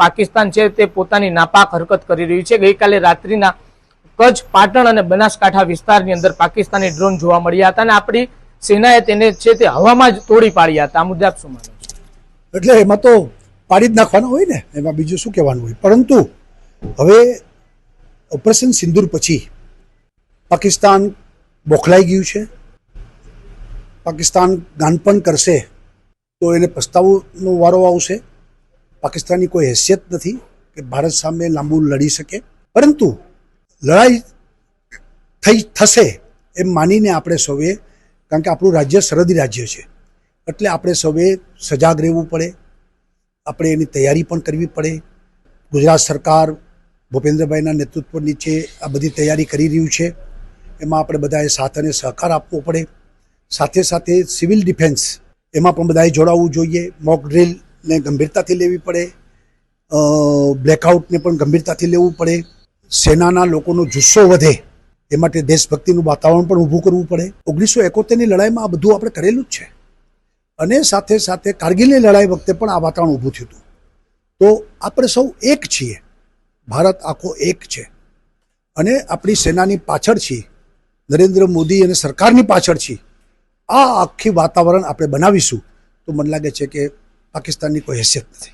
પાકિસ્તાન છે તે પોતાની નાપાક હરકત કરી રહ્યું છે। ગઈકાલે રાત્રિના કચ્છ, પાટણ અને બનાસકાંઠા વિસ્તારની અંદર પાકિસ્તાની ડ્રોન જોવા મળ્યા હતા અને આપણી સેનાએ તેને છે તે હવામાં જ તોડી પાડ્યા હતા। આ મુદ્દે આપ શું માનો છો? એટલે એમાં તો પાડી જ નાખવાનું હોય ને, એમાં બીજું શું કહેવાનું હોય। પરંતુ હવે ઓપરેશન સિંદૂર પછી પાકિસ્તાન બોખલાઈ ગયું છે। પાકિસ્તાન ગાનપણ કરશે તો એને પસ્તાવવાનો વારો આવશે। પાકિસ્તાનની કોઈ હેસિયત નથી કે ભારત સામે લાંબુ લડી શકે, પરંતુ લડાઈ થશે એમ માનીને આપણે સૌએ, કારણ કે આપણું રાજ્ય સરહદી રાજ્ય છે એટલે આપણે સૌએ સજાગ રહેવું પડે, આપણે એની તૈયારી પણ કરવી પડે। ગુજરાત સરકાર ભૂપેન્દ્રભાઈના નેતૃત્વ નીચે આ બધી તૈયારી કરી રહ્યું છે, એમાં આપણે બધાએ સાથ અને સહકાર આપવો પડે। સાથે સાથે સિવિલ ડિફેન્સ એમાં પણ બધાએ જોડાવવું જોઈએ। મોક ડ્રિલને ગંભીરતાથી લેવી પડે, બ્લેકઆઉટને પણ ગંભીરતાથી લેવું પડે। સેનાના લોકોનો જુસ્સો વધે એ માટે દેશભક્તિનું વાતાવરણ પણ ઊભું કરવું પડે। 1971ની લડાઈમાં આ બધું આપણે કરેલું જ છે અને સાથે સાથે કારગિલની લડાઈ વખતે પણ આ વાતાવરણ ઊભું થયું હતું। તો આપણે સૌ એક છીએ, ભારત આખો એક છે અને આપણી સેનાની પાછળ છીએ, નરેન્દ્ર મોદી અને સરકારની પાછળ છીએ। આ આખી વાતાવરણ આપણે બનાવીશું તો મને લાગે છે કે પાકિસ્તાનની કોઈ હેસિયત નથી।